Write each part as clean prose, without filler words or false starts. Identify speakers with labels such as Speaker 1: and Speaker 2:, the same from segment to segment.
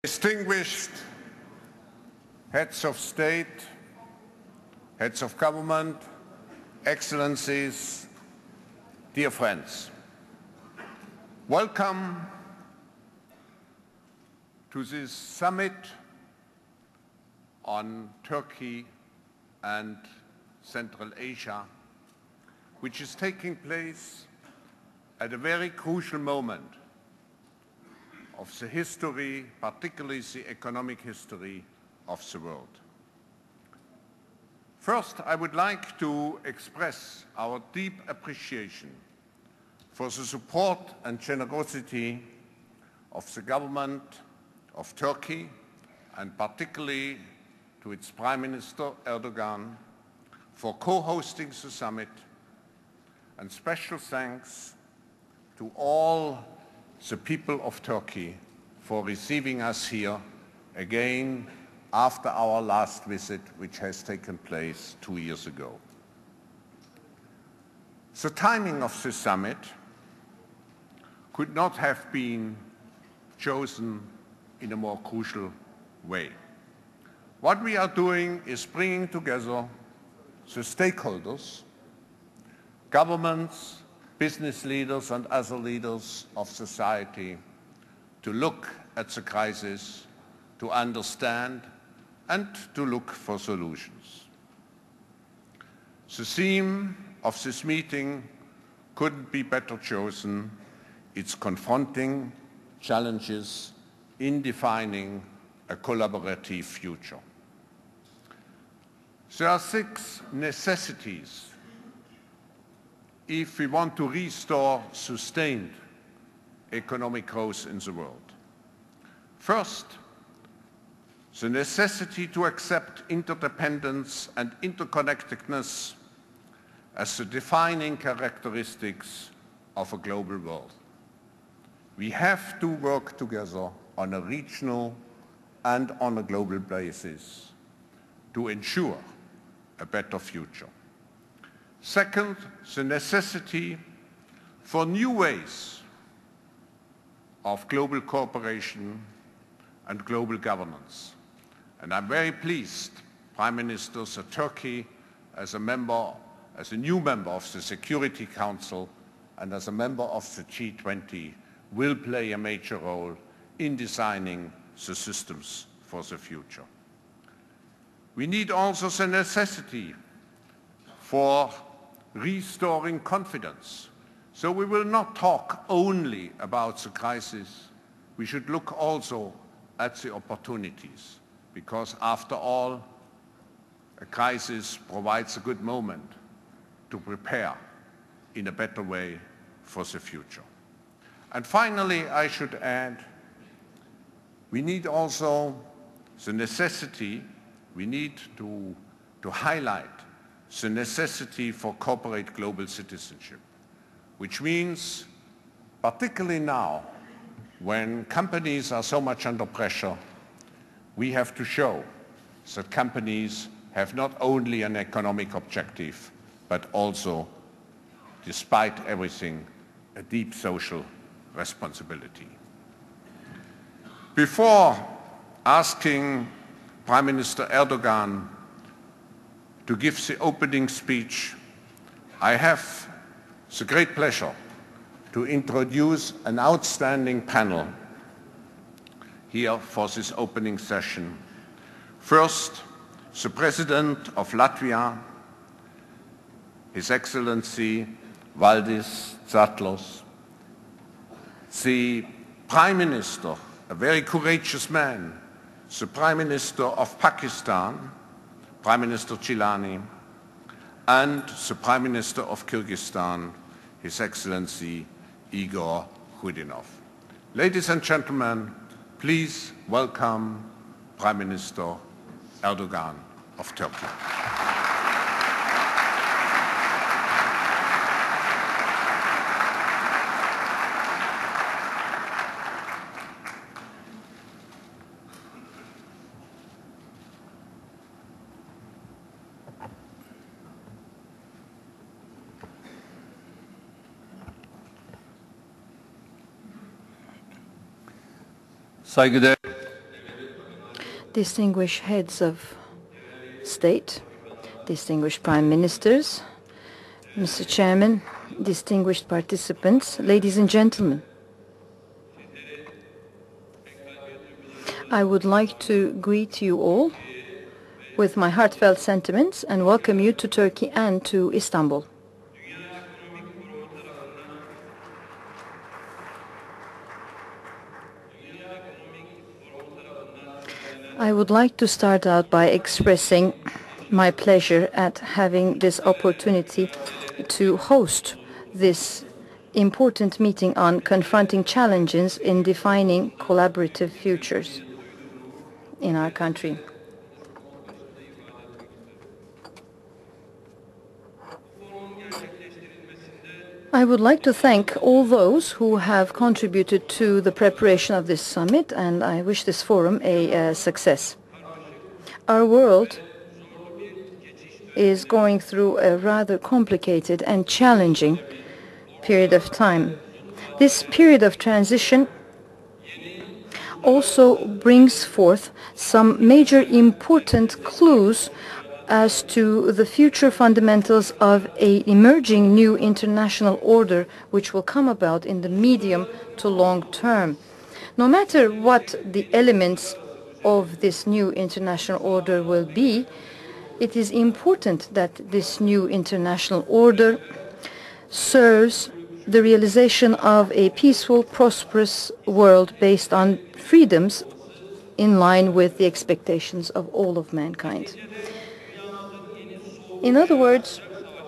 Speaker 1: Distinguished heads of state, heads of government, excellencies, dear friends, welcome to this summit on Turkey and Central Asia, which is taking place at a very crucial moment of the history, particularly the economic history of the world. First, I would like to express our deep appreciation for the support and generosity of the government of Turkey, and particularly to its Prime Minister Erdogan for co-hosting the summit, and special thanks to all the people of Turkey for receiving us here again after our last visit, which has taken place 2 years ago. The timing of this summit could not have been chosen in a more crucial way. What we are doing is bringing together the stakeholders, governments, business leaders and other leaders of society to look at the crisis, to understand and to look for solutions. The theme of this meeting couldn't be better chosen. It's confronting challenges in defining a collaborative future. There are 6 necessities if we want to restore sustained economic growth in the world. First, the necessity to accept interdependence and interconnectedness as the defining characteristics of a global world. We have to work together on a regional and on a global basis to ensure a better future. Second, the necessity for new ways of global cooperation and global governance. And I'm very pleased, Prime Minister, that Turkey, as a new member of the Security Council and as a member of the G20, will play a major role in designing the systems for the future. We need also the necessity for restoring confidence. So we will not talk only about the crisis. We should look also at the opportunities, because after all, a crisis provides a good moment to prepare in a better way for the future. And finally, I should add, we need also the necessity, we need to highlight the necessity for corporate global citizenship, which means, particularly now, when companies are so much under pressure, we have to show that companies have not only an economic objective, but also, despite everything, a deep social responsibility. Before asking Prime Minister Erdogan to give the opening speech, I have the great pleasure to introduce an outstanding panel here for this opening session. First, the President of Latvia, His Excellency Valdis, Zatlers, the Prime Minister, a very courageous man, the Prime Minister of Pakistan, Prime Minister Gillani, and the Prime Minister of Kyrgyzstan, His Excellency Igor Chudinov. Ladies and gentlemen, please welcome Prime Minister Erdogan of Turkey.
Speaker 2: Saygıdeğer distinguished heads of state, distinguished prime ministers, Mr. Chairman, distinguished participants, ladies and gentlemen. I would like to greet you all with my heartfelt sentiments and welcome you to Turkey and to Istanbul. I would like to start out by expressing my pleasure at having this opportunity to host this important meeting on confronting challenges in defining collaborative futures in our country. I would like to thank all those who have contributed to the preparation of this summit, and I wish this forum a success. Our world is going through a rather complicated and challenging period of time. This period of transition also brings forth some major important clues as to the future fundamentals of an emerging new international order which will come about in the medium to long term. No matter what the elements of this new international order will be, it is important that this new international order serves the realization of a peaceful, prosperous world based on freedoms in line with the expectations of all of mankind. In other words,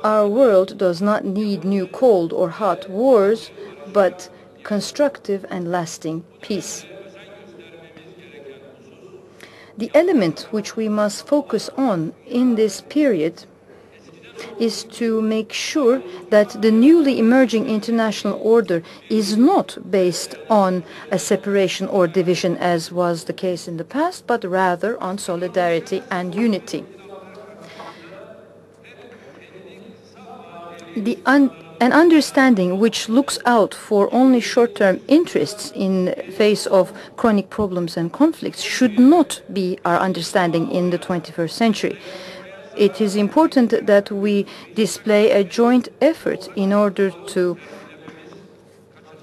Speaker 2: our world does not need new cold or hot wars, but constructive and lasting peace. The element which we must focus on in this period is to make sure that the newly emerging international order is not based on a separation or division as was the case in the past, but rather on solidarity and unity. An understanding which looks out for only short-term interests in face of chronic problems and conflicts should not be our understanding in the 21st century. It is important that we display a joint effort in order to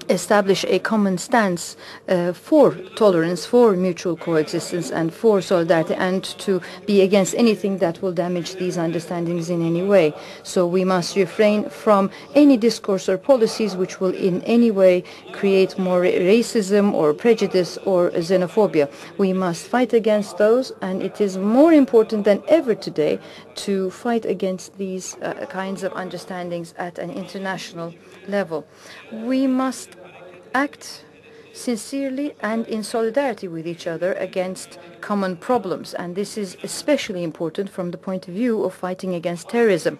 Speaker 2: establish a common stance for tolerance, for mutual coexistence, and for solidarity, and to be against anything that will damage these understandings in any way. So we must refrain from any discourse or policies which will in any way create more racism or prejudice or xenophobia. We must fight against those, and it is more important than ever today to fight against these kinds of understandings at an international level. We must act sincerely and in solidarity with each other against common problems, and this is especially important from the point of view of fighting against terrorism.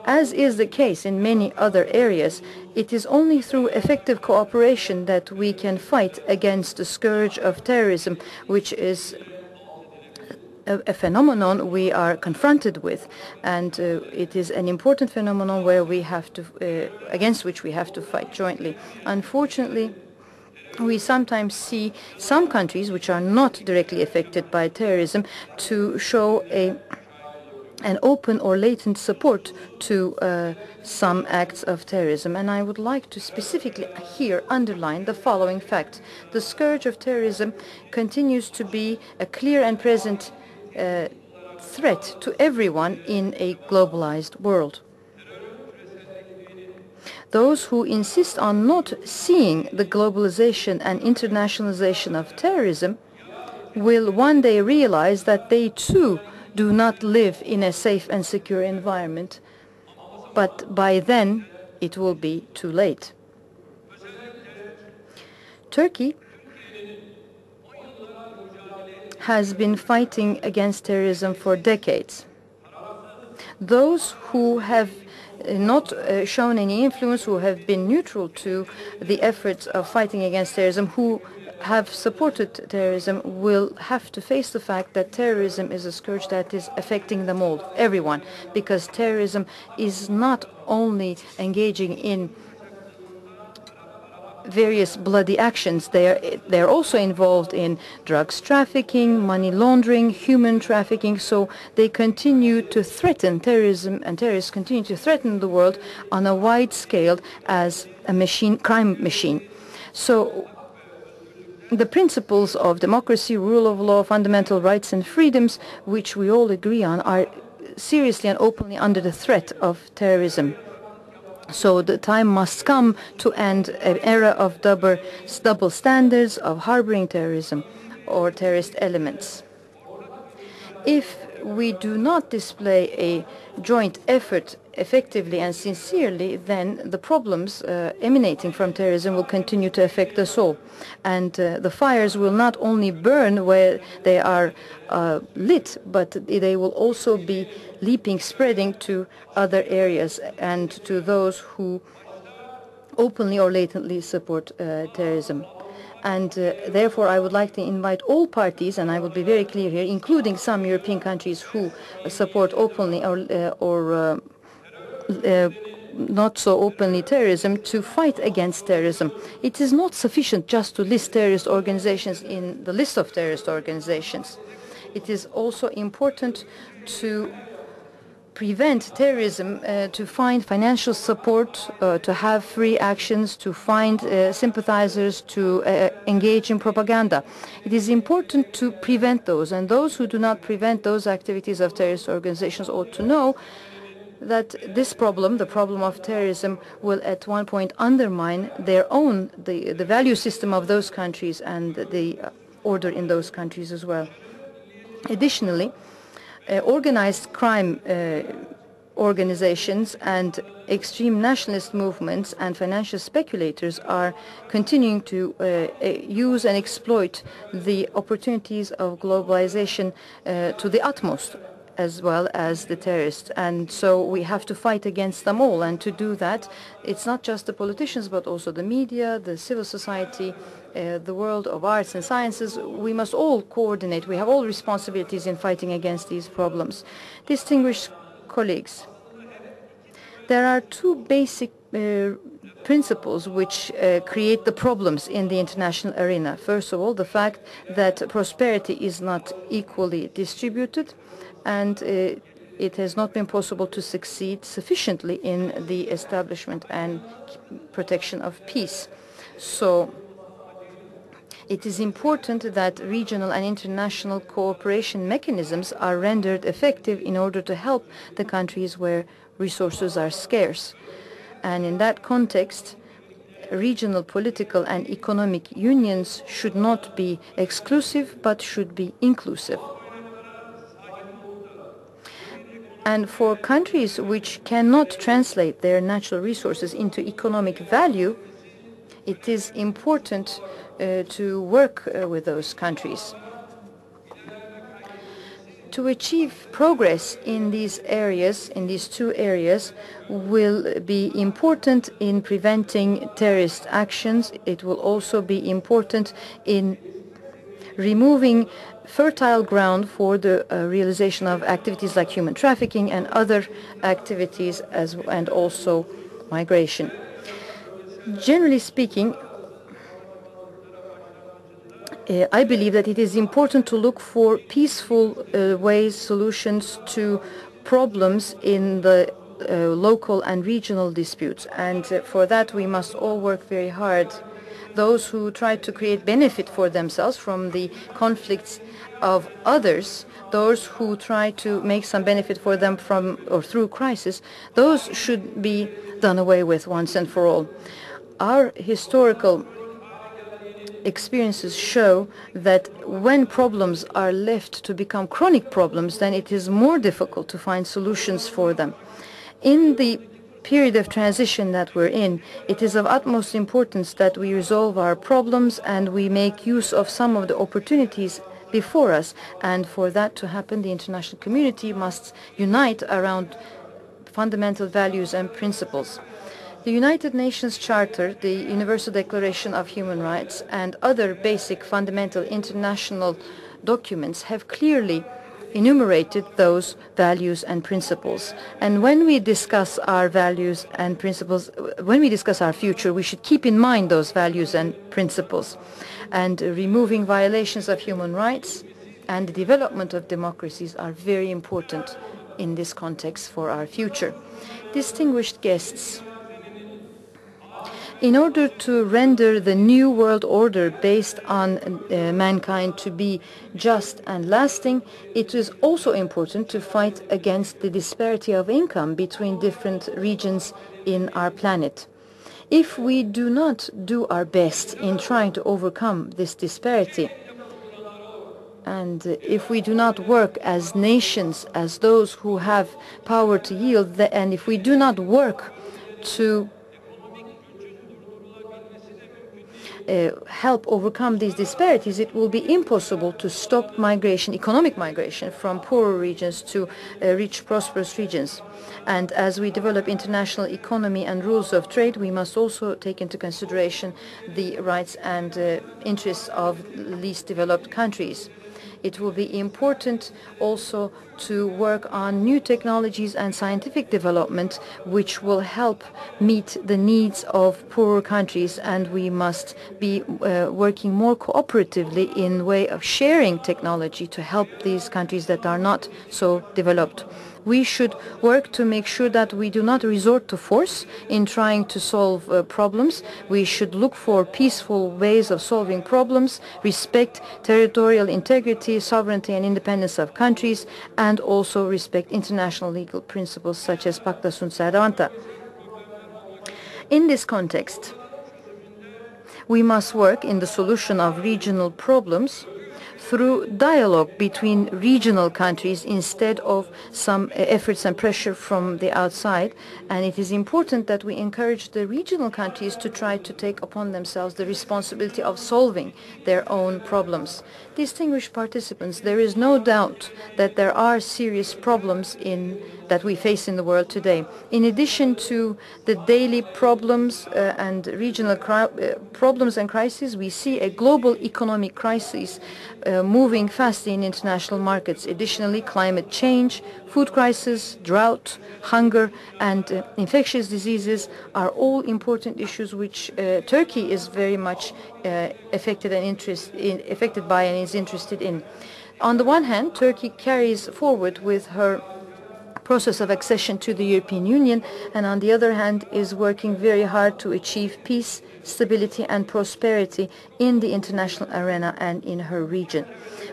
Speaker 2: As is the case in many other areas, it is only through effective cooperation that we can fight against the scourge of terrorism, which is a phenomenon we are confronted with, and it is an important phenomenon where we have to, against which we have to fight jointly. Unfortunately, we sometimes see some countries which are not directly affected by terrorism to show an open or latent support to some acts of terrorism. And I would like to specifically here underline the following fact. The scourge of terrorism continues to be a clear and present threat to everyone in a globalized world. Those who insist on not seeing the globalization and internationalization of terrorism will one day realize that they too do not live in a safe and secure environment, but by then it will be too late. Turkey has been fighting against terrorism for decades. Those who have not shown any influence, who have been neutral to the efforts of fighting against terrorism, who have supported terrorism, will have to face the fact that terrorism is a scourge that is affecting them all, everyone, because terrorism is not only engaging in various bloody actions. They're also involved in drugs trafficking, money laundering, human trafficking. So they continue to threaten terrorism, and terrorists continue to threaten the world on a wide scale as a crime machine. So the principles of democracy, rule of law, fundamental rights and freedoms, which we all agree on, are seriously and openly under the threat of terrorism. So the time must come to end an era of double standards, of harboring terrorism or terrorist elements. If we do not display a joint effort effectively and sincerely, then the problems emanating from terrorism will continue to affect us all. And the fires will not only burn where they are lit, but they will also be spreading to other areas and to those who openly or latently support terrorism. And therefore, I would like to invite all parties, and I will be very clear here, including some European countries who support openly or not so openly terrorism, to fight against terrorism. It is not sufficient just to list terrorist organizations in the list of terrorist organizations. It is also important to prevent terrorism, to find financial support, to have free actions, to find sympathizers, to engage in propaganda. It is important to prevent those, and those who do not prevent those activities of terrorist organizations ought to know that this problem, the problem of terrorism, will at one point undermine their own, the value system of those countries and the order in those countries as well. Additionally, organized crime organizations and extreme nationalist movements and financial speculators are continuing to use and exploit the opportunities of globalization to the utmost, as well as the terrorists. And so we have to fight against them all. And to do that, it's not just the politicians, but also the media, the civil society, the world of arts and sciences. We must all coordinate. We have all responsibilities in fighting against these problems. Distinguished colleagues, there are two basic principles which create the problems in the international arena. First of all, the fact that prosperity is not equally distributed, and it has not been possible to succeed sufficiently in the establishment and protection of peace. So it is important that regional and international cooperation mechanisms are rendered effective in order to help the countries where resources are scarce. And in that context, regional political and economic unions should not be exclusive, but should be inclusive. And for countries which cannot translate their natural resources into economic value, it is important to work with those countries. To achieve progress in these areas, in these two areas, will be important in preventing terrorist actions. It will also be important in removing fertile ground for the realization of activities like human trafficking and other activities, and also migration. Generally speaking, I believe that it is important to look for peaceful ways, solutions to problems in the local and regional disputes. And for that, we must all work very hard. Those who try to create benefit for themselves from the conflicts of others, those who try to make some benefit for them from or through crisis, those should be done away with once and for all. Our historical experiences show that when problems are left to become chronic problems, then it is more difficult to find solutions for them. In the period of transition that we're in, it is of utmost importance that we resolve our problems and we make use of some of the opportunities before us. And for that to happen, the international community must unite around fundamental values and principles. The United Nations Charter, the Universal Declaration of Human Rights, and other basic fundamental international documents have clearly enumerated those values and principles. And when we discuss our values and principles, when we discuss our future, we should keep in mind those values and principles. And removing violations of human rights and the development of democracies are very important in this context for our future. Distinguished guests, in order to render the new world order based on mankind to be just and lasting, it is also important to fight against the disparity of income between different regions in our planet. If we do not do our best in trying to overcome this disparity, and if we do not work as nations, as those who have power to yield, and if we do not work to help overcome these disparities, it will be impossible to stop migration, economic migration, from poorer regions to rich, prosperous regions. And as we develop international economy and rules of trade, we must also take into consideration the rights and interests of least developed countries. It will be important also to work on new technologies and scientific development which will help meet the needs of poorer countries, and we must be working more cooperatively in way of sharing technology to help these countries that are not so developed. We should work to make sure that we do not resort to force in trying to solve problems. We should look for peaceful ways of solving problems, respect territorial integrity, sovereignty and independence of countries, and also respect international legal principles such as Pacta sunt servanda. In this context, we must work in the solution of regional problems through dialogue between regional countries instead of some efforts and pressure from the outside. And it is important that we encourage the regional countries to try to take upon themselves the responsibility of solving their own problems. Distinguished participants, there is no doubt that there are serious problems that we face in the world today. In addition to the daily problems and regional problems and crises, we see a global economic crisis moving fast in international markets. Additionally, climate change, food crisis, drought, hunger, and infectious diseases are all important issues which Turkey is very much affected by and is interested in. On the one hand, Turkey carries forward with her process of accession to the European Union, and on the other hand is working very hard to achieve peace, stability and prosperity in the international arena and in her region.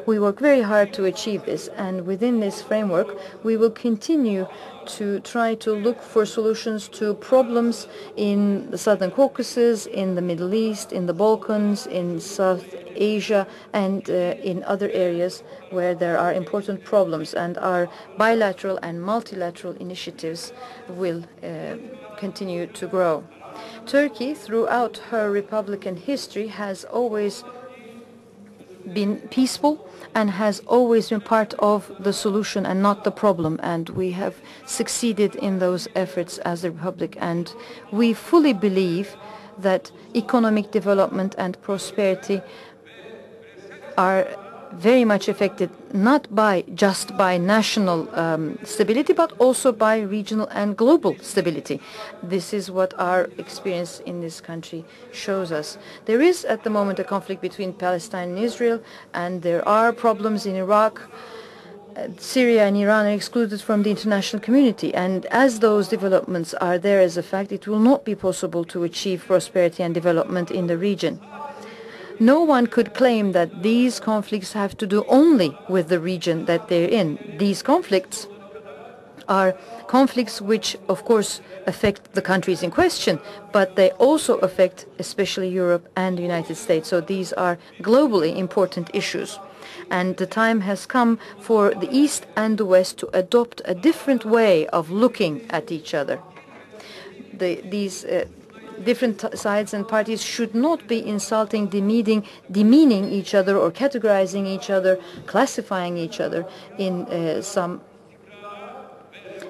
Speaker 2: We work very hard to achieve this, and within this framework we will continue to try to look for solutions to problems in the Southern Caucasus, in the Middle East, in the Balkans, in South Asia, and in other areas where there are important problems, and our bilateral and multilateral initiatives will continue to grow. Turkey, throughout her republican history, has always been peaceful and has always been part of the solution and not the problem, and we have succeeded in those efforts as a republic, and we fully believe that economic development and prosperity are very much affected not just by national stability, but also by regional and global stability. This is what our experience in this country shows us. There is at the moment a conflict between Palestine and Israel, and there are problems in Iraq. Syria and Iran are excluded from the international community, and as those developments are there as a fact, it will not be possible to achieve prosperity and development in the region. No one could claim that these conflicts have to do only with the region that they're in. These conflicts are conflicts which, of course, affect the countries in question, but they also affect especially Europe and the United States. So these are globally important issues. And the time has come for the East and the West to adopt a different way of looking at each other. These different sides and parties should not be insulting, demeaning each other, or categorizing each other, classifying each other in some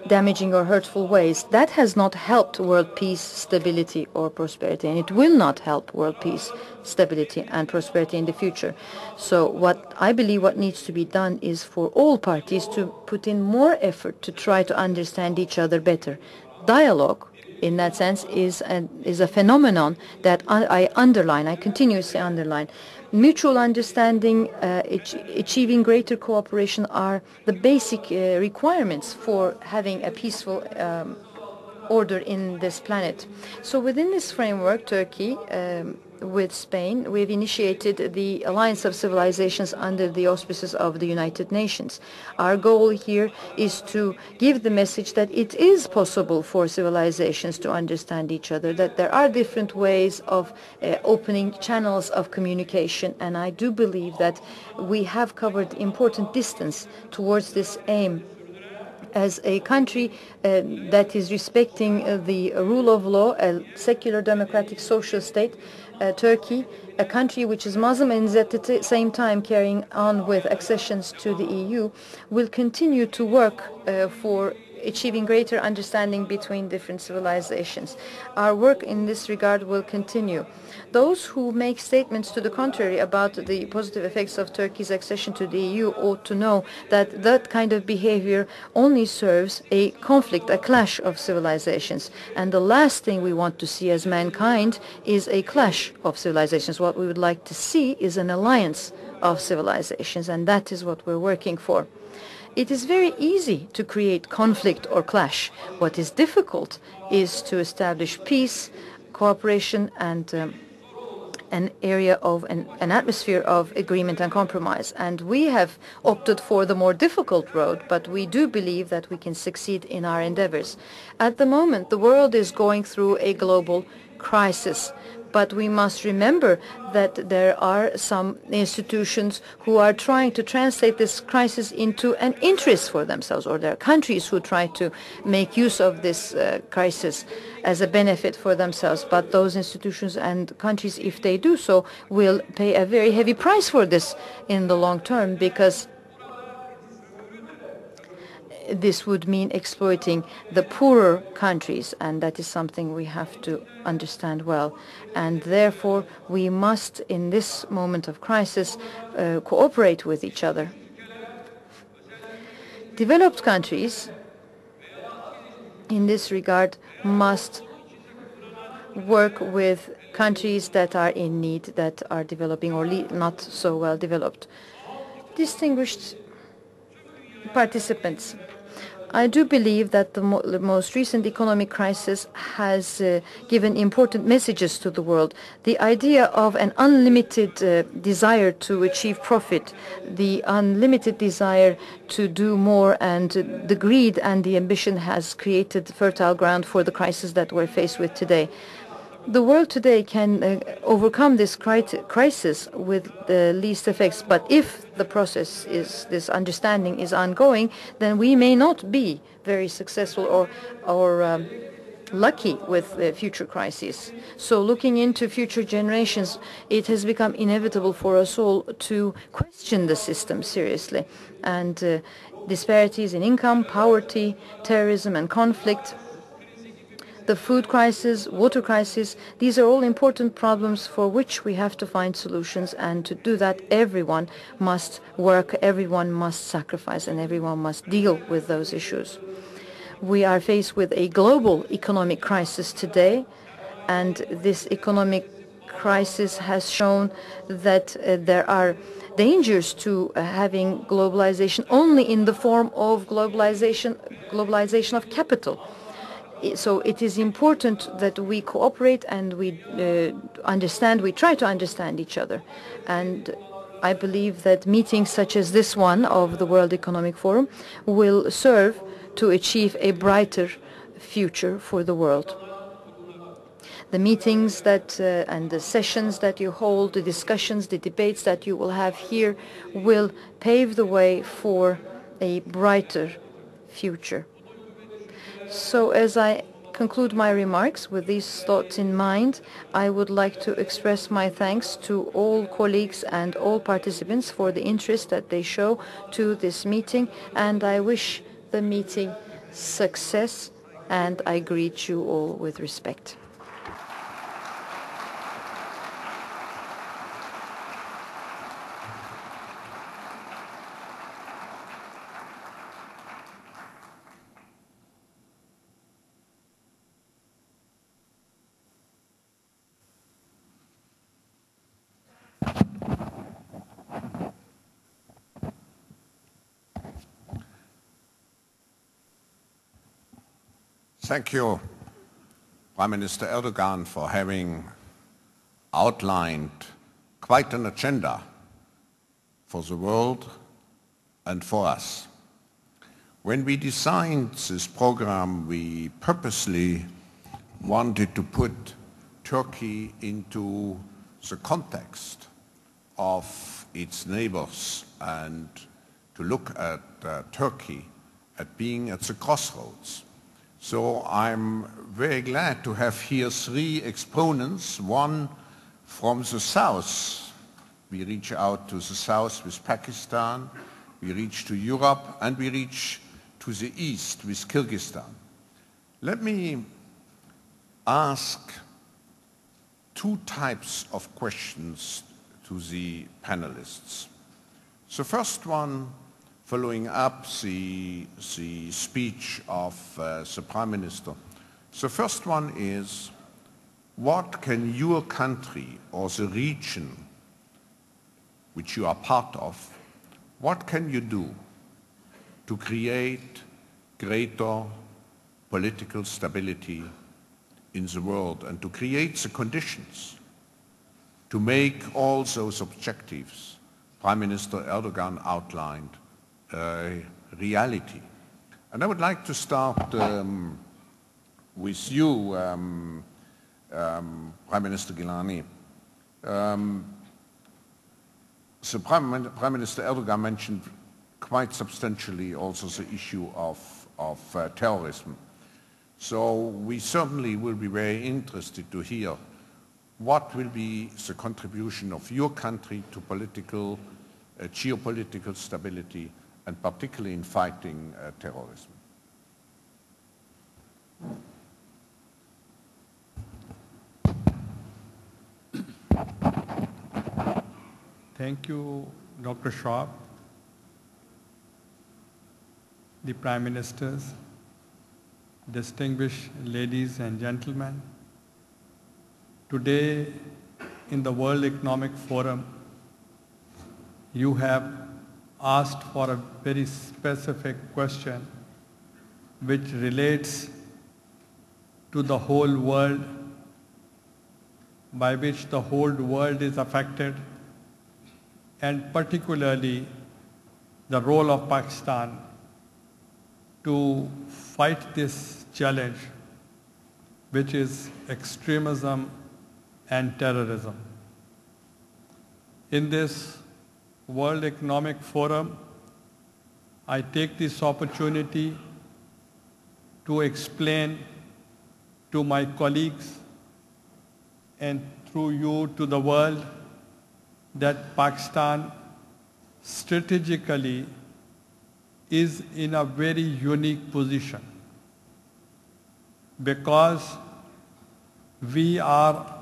Speaker 2: damaging or hurtful ways. That has not helped world peace, stability, or prosperity, and it will not help world peace, stability, and prosperity in the future. So what I believe what needs to be done is for all parties to put in more effort to try to understand each other better. Dialogue, in that sense, is a phenomenon that I continuously underline. Mutual understanding, achieving greater cooperation are the basic requirements for having a peaceful order in this planet. So within this framework, Turkey, with Spain, we've initiated the Alliance of Civilizations under the auspices of the United Nations. Our goal here is to give the message that it is possible for civilizations to understand each other, that there are different ways of opening channels of communication, and I do believe that we have covered important distance towards this aim. As a country that is respecting the rule of law, a secular democratic social state, Turkey, a country which is Muslim and at the same time carrying on with accessions to the EU, will continue to work for achieving greater understanding between different civilizations. Our work in this regard will continue. Those who make statements to the contrary about the positive effects of Turkey's accession to the EU ought to know that that kind of behavior only serves a conflict, a clash of civilizations. And the last thing we want to see as mankind is a clash of civilizations. What we would like to see is an alliance of civilizations, and that is what we're working for. It is very easy to create conflict or clash. What is difficult is to establish peace, cooperation, and an area of an atmosphere of agreement and compromise. And we have opted for the more difficult road, but we do believe that we can succeed in our endeavors. At the moment, the world is going through a global crisis. But we must remember that there are some institutions who are trying to translate this crisis into an interest for themselves, or there are countries who try to make use of this crisis as a benefit for themselves. But those institutions and countries, if they do so, will pay a very heavy price for this in the long term, because this would mean exploiting the poorer countries, and that is something we have to understand well. And therefore, we must, in this moment of crisis, cooperate with each other. Developed countries, in this regard, must work with countries that are in need, that are developing or not so well developed. Distinguished participants, I do believe that the most recent economic crisis has given important messages to the world. The idea of an unlimited desire to achieve profit, the unlimited desire to do more, and the greed and the ambition has created fertile ground for the crisis that we're faced with today. The world today can overcome this crisis with the least effects, but if the process is, this understanding is ongoing, then we may not be very successful or lucky with future crises. So looking into future generations, it has become inevitable for us all to question the system seriously. And disparities in income, poverty, terrorism and conflict, the food crisis, water crisis, these are all important problems for which we have to find solutions, and to do that everyone must work, everyone must sacrifice, and everyone must deal with those issues. We are faced with a global economic crisis today, and this economic crisis has shown that there are dangers to having globalization only in the form of globalization of capital. So it is important that we cooperate and we try to understand each other. And I believe that meetings such as this one of the World Economic Forum will serve to achieve a brighter future for the world. The meetings that and the sessions that you hold, the discussions, the debates that you will have here will pave the way for a brighter future. So as I conclude my remarks with these thoughts in mind, I would like to express my thanks to all colleagues and all participants for the interest that they show to this meeting, and I wish the meeting success, and I greet you all with respect.
Speaker 1: Thank you, Prime Minister Erdogan, for having outlined quite an agenda for the world and for us. When we designed this program, we purposely wanted to put Turkey into the context of its neighbors and to look at Turkey at being at the crossroads. So I'm very glad to have here three exponents, one from the south. We reach out to the south with Pakistan, we reach to Europe, and we reach to the east with Kyrgyzstan. Let me ask two types of questions to the panelists. The first one, following up the speech of the Prime Minister. The first one is, what can your country or the region which you are part of, what can you do to create greater political stability in the world and to create the conditions to make all those objectives Prime Minister Erdogan outlined reality? And I would like to start with you, Prime Minister Gillani. So Prime Minister Erdogan mentioned quite substantially also the issue of terrorism. So we certainly will be very interested to hear what will be the contribution of your country to political, geopolitical stability, and particularly in fighting terrorism.
Speaker 3: Thank you, Dr. Schwab, the Prime Ministers, distinguished ladies and gentlemen. Today, in the World Economic Forum, you have asked for a very specific question which relates to the whole world, by which the whole world is affected, and particularly the role of Pakistan to fight this challenge, which is extremism and terrorism. In this World Economic Forum, I take this opportunity to explain to my colleagues and through you to the world that Pakistan strategically is in a very unique position because we are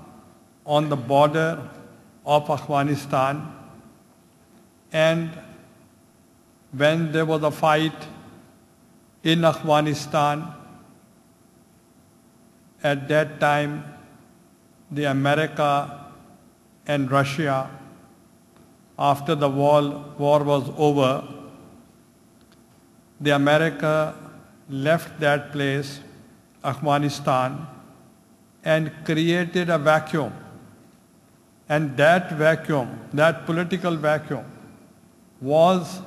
Speaker 3: on the border of Afghanistan, and when there was a fight in Afghanistan, at that time, the America and Russia, after the war was over, the America left that place, Afghanistan, and created a vacuum. And that vacuum, that political vacuum, was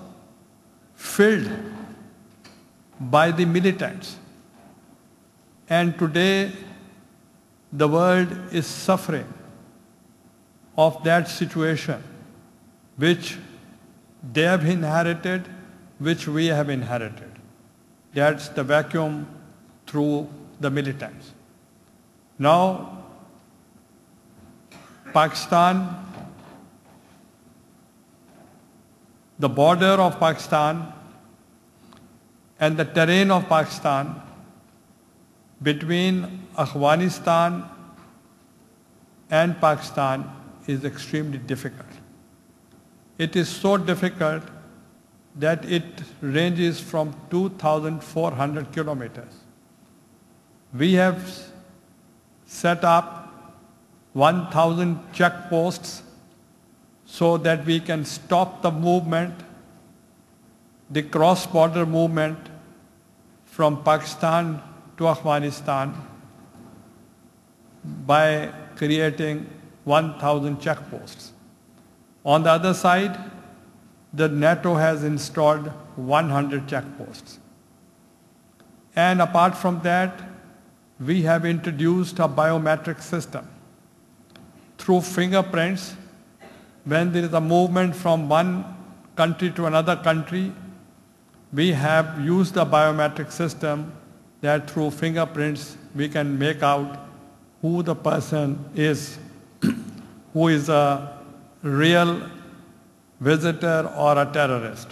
Speaker 3: filled by the militants. And today, the world is suffering of that situation, which they have inherited, which we have inherited. That's the vacuum through the militants. Now, Pakistan, the border of Pakistan and the terrain of Pakistan between Afghanistan and Pakistan is extremely difficult. It is so difficult that it ranges from 2,400 kilometers. We have set up 1,000 checkposts so that we can stop the movement, the cross-border movement from Pakistan to Afghanistan by creating 1,000 checkposts. On the other side, the NATO has installed 100 checkposts. And apart from that, we have introduced a biometric system. Through fingerprints, when there is a movement from one country to another country, we have used the biometric system that through fingerprints we can make out who the person is, who is a real visitor or a terrorist.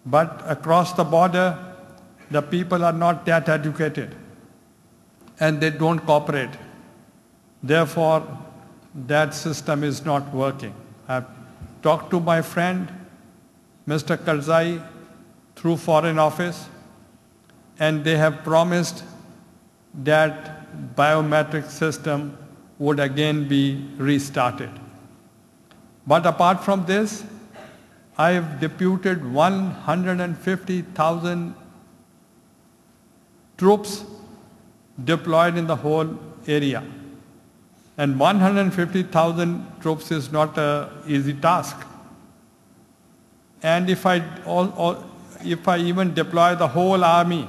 Speaker 3: But across the border, the people are not that educated and they don't cooperate. Therefore, that system is not working. I've talked to my friend, Mr. Karzai, through Foreign Office, and they have promised that biometric system would again be restarted. But apart from this, I have deputed 150,000 troops deployed in the whole area. And 150,000 troops is not an easy task. And if I even deploy the whole army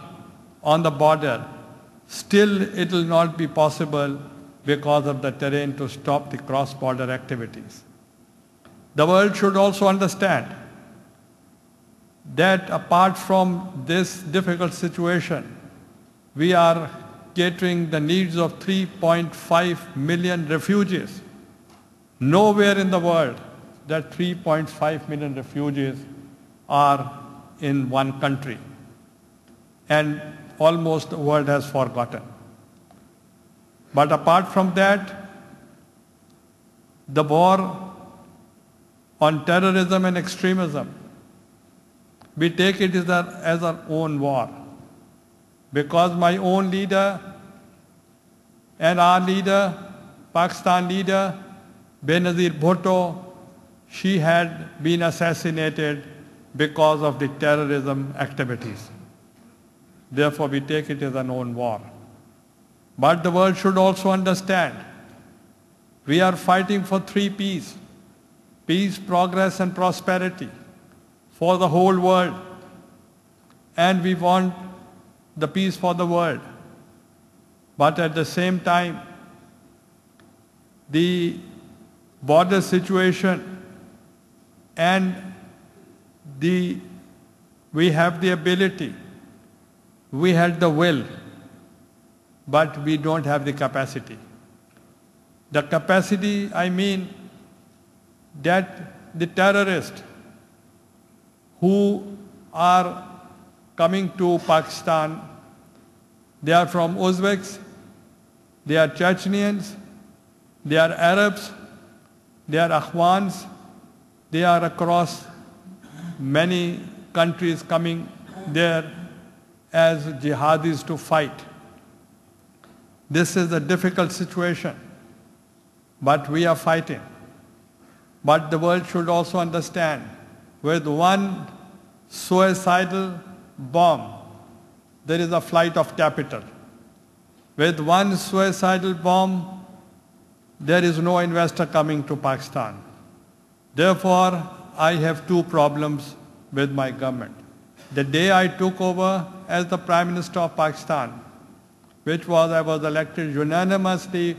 Speaker 3: on the border, still it will not be possible because of the terrain to stop the cross-border activities. The world should also understand that apart from this difficult situation, we are catering the needs of 3.5 million refugees. Nowhere in the world that 3.5 million refugees are in one country. And almost the world has forgotten. But apart from that, the war on terrorism and extremism, we take it as our own war. Because my own leader and our leader, Pakistan leader, Benazir Bhutto, she had been assassinated because of the terrorism activities. Therefore, we take it as an own war. But the world should also understand, we are fighting for 3 Ps: peace, progress, and prosperity for the whole world. And we want the peace for the world. But at the same time, the border situation and we have the ability, we had the will, but we don't have the capacity. The capacity, I mean, that the terrorists who are coming to Pakistan, they are from Uzbeks, they are Chechenians, they are Arabs, they are Afghans, they are across many countries coming there as jihadis to fight. This is a difficult situation, but we are fighting. But the world should also understand, with one suicidal bomb, there is a flight of capital. With one suicidal bomb, there is no investor coming to Pakistan. Therefore, I have 2 problems with my government. The day I took over as the Prime Minister of Pakistan, which was I was elected unanimously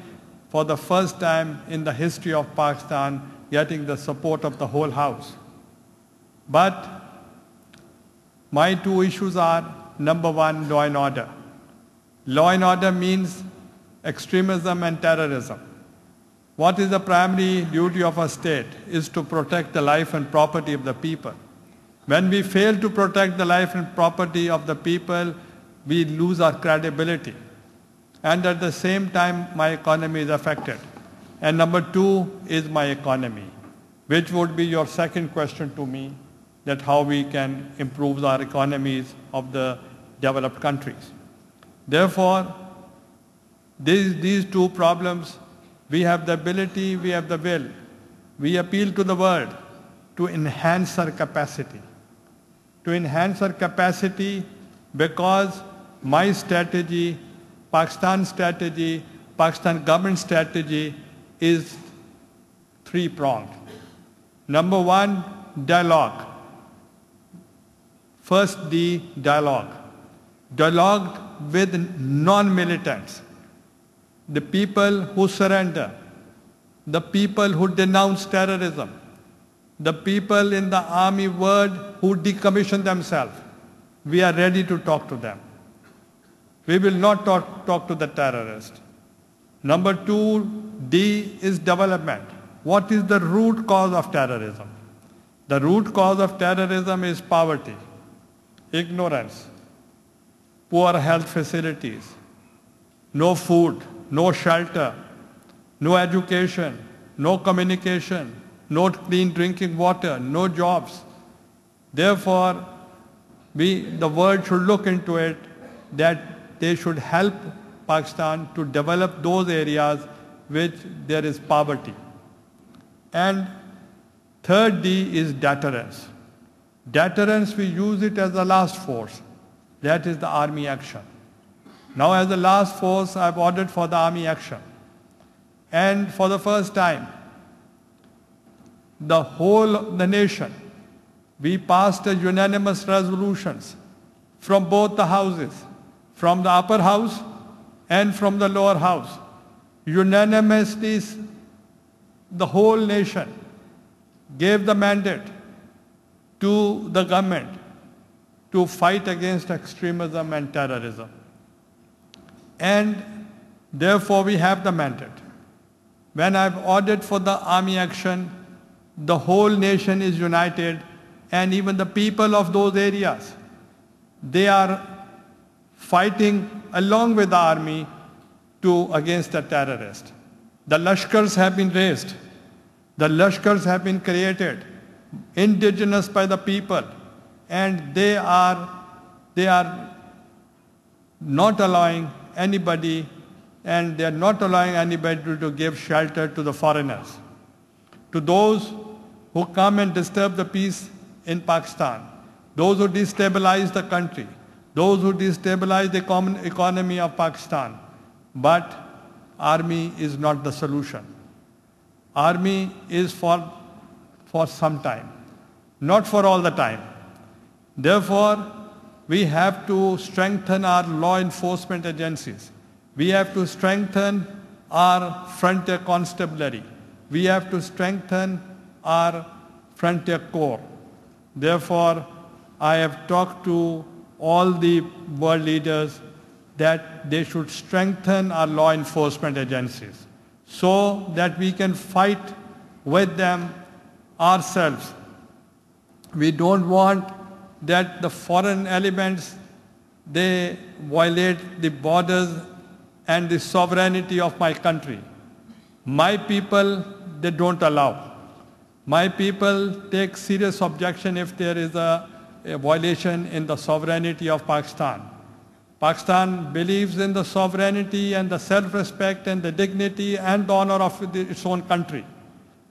Speaker 3: for the first time in the history of Pakistan, getting the support of the whole House. But my 2 issues are, number 1, law and order. Law and order means extremism and terrorism. What is the primary duty of a state is to protect the life and property of the people. When we fail to protect the life and property of the people, we lose our credibility. And at the same time, my economy is affected. And number two is my economy, which would be your second question to me, that how we can improve our economies of the developed countries. Therefore, these two problems, we have the ability, we have the will. We appeal to the world to enhance our capacity. To enhance our capacity because my strategy, Pakistan government strategy is three-pronged. Number one, dialogue. First, the dialogue. Dialogue with non-militants, the people who surrender, the people who denounce terrorism, the people in the army world who decommission themselves. We are ready to talk to them. We will not talk to the terrorists. Number two, D is development. What is the root cause of terrorism? The root cause of terrorism is poverty, ignorance, poor health facilities, no food, no shelter, no education, no communication, no clean drinking water, no jobs. Therefore, the world should look into it, that they should help Pakistan to develop those areas which there is poverty. And third D is deterrence. Deterrence, we use it as the last force. That is the army action. Now as the last force, I've ordered for the army action. And for the first time, the nation, we passed a unanimous resolutions from both the houses, from the upper house and from the lower house. Unanimously, the whole nation gave the mandate to the government to fight against extremism and terrorism. And therefore we have the mandate. When I've ordered for the army action, the whole nation is united, and even the people of those areas, they are fighting along with the army against the terrorists. The Lashkars have been raised. The Lashkars have been created, indigenous by the people, and they are not allowing anybody, and they are not allowing anybody to give shelter to the foreigners. To those who come and disturb the peace in Pakistan, those who destabilize the country, those who destabilize the economy of Pakistan. But army is not the solution. Army is for some time, not for all the time. Therefore, we have to strengthen our law enforcement agencies. We have to strengthen our frontier constabulary. We have to strengthen our frontier corps. Therefore, I have talked to all the world leaders that they should strengthen our law enforcement agencies so that we can fight with them ourselves. We don't want that the foreign elements, they violate the borders and the sovereignty of my country. My people, they don't allow. My people take serious objection if there is a violation in the sovereignty of Pakistan. Pakistan believes in the sovereignty and the self-respect and the dignity and the honor of its own country.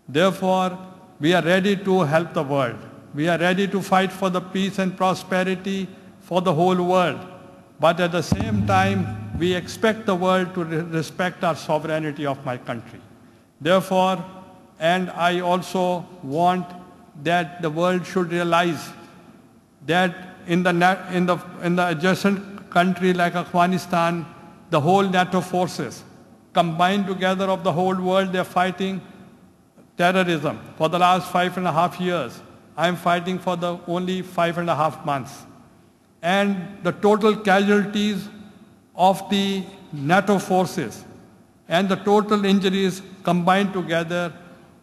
Speaker 3: Therefore, we are ready to help the world. We are ready to fight for the peace and prosperity for the whole world. But at the same time, we expect the world to respect our sovereignty of my country. Therefore, and I also want that the world should realize that in the adjacent country like Afghanistan, the whole NATO forces combined together of the whole world, they're fighting terrorism for the last 5.5 years. I'm fighting for the only 5.5 months. And the total casualties of the NATO forces and the total injuries combined together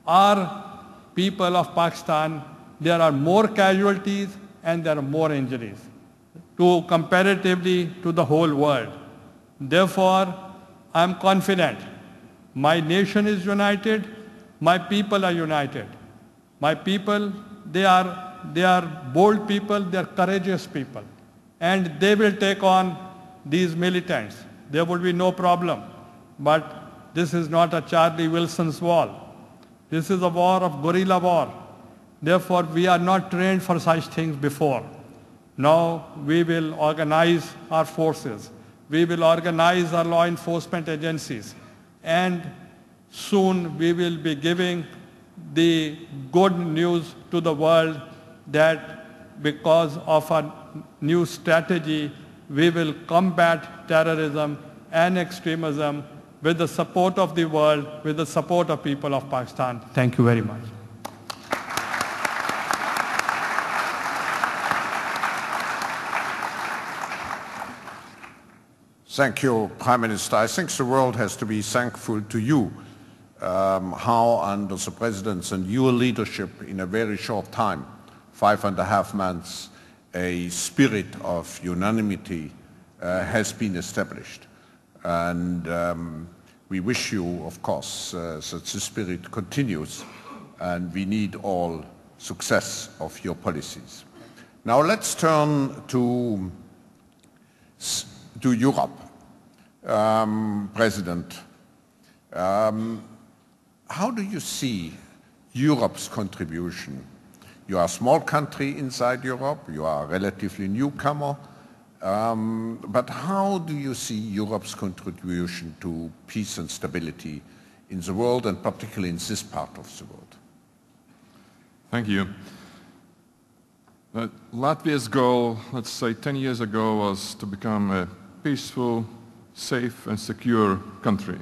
Speaker 3: are people of Pakistan. There are more casualties and there are more injuries comparatively to the whole world. Therefore, I am confident. My nation is united. My people are united. My people, they are bold people, they are courageous people. And they will take on these militants. There will be no problem. But this is not a Charlie Wilson's war. This is a war of guerrilla war. Therefore, we are not trained for such things before. Now we will organize our forces. We will organize our law enforcement agencies. And soon we will be giving the good news to the world that because of our new strategy, we will combat terrorism and extremism with the support of the world, with the support of people of Pakistan. Thank you very much.
Speaker 1: Thank you, Prime Minister. I think the world has to be thankful to you, how under the President's and your leadership in a very short time, 5.5 months, a spirit of unanimity has been established. And we wish you, of course, that this spirit continues, and we need all success of your policies. Now let's turn to Europe. President, how do you see Europe's contribution? You are a small country inside Europe, you are a relatively newcomer, but how do you see Europe's contribution to peace and stability in the world, and particularly in this part of the world?
Speaker 4: Thank you. Latvia's goal, let's say 10 years ago, was to become a peaceful, safe and secure country.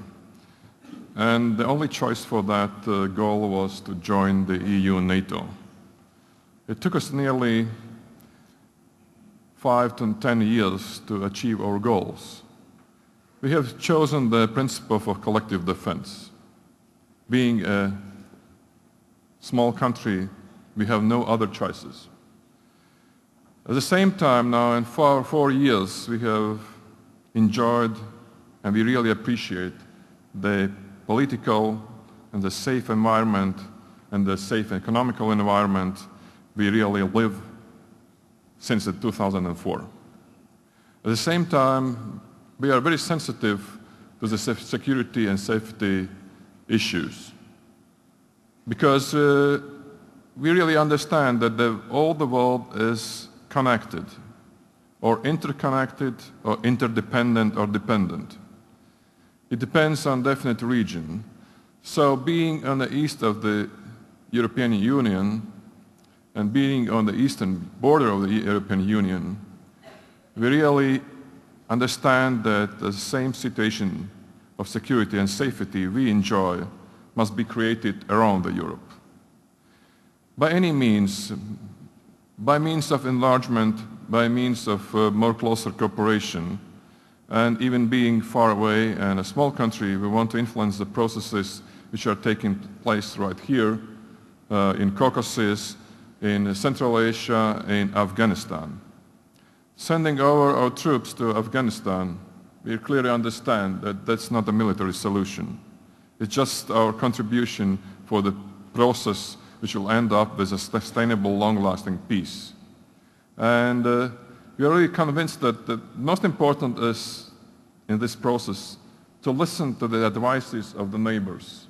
Speaker 4: And the only choice for that goal was to join the EU and NATO. It took us nearly 5 to 10 years to achieve our goals. We have chosen the principle of collective defense. Being a small country, we have no other choices. At the same time now, in 4 years, we have enjoyed and we really appreciate the political and the safe environment and the safe economical environment we really live since 2004. At the same time, we are very sensitive to the security and safety issues because we really understand that all the world is connected or interconnected or interdependent or dependent. It depends on definite region. So being on the east of the European Union and being on the eastern border of the European Union, we really understand that the same situation of security and safety we enjoy must be created around Europe. By any means, by means of enlargement, by means of more closer cooperation, and even being far away and a small country, we want to influence the processes which are taking place right here in Caucasus, in Central Asia, in Afghanistan. Sending over our troops to Afghanistan, we clearly understand that that's not a military solution. It's just our contribution for the process which will end up with a sustainable, long-lasting peace. And we are really convinced that the most important is, in this process, to listen to the advices of the neighbors.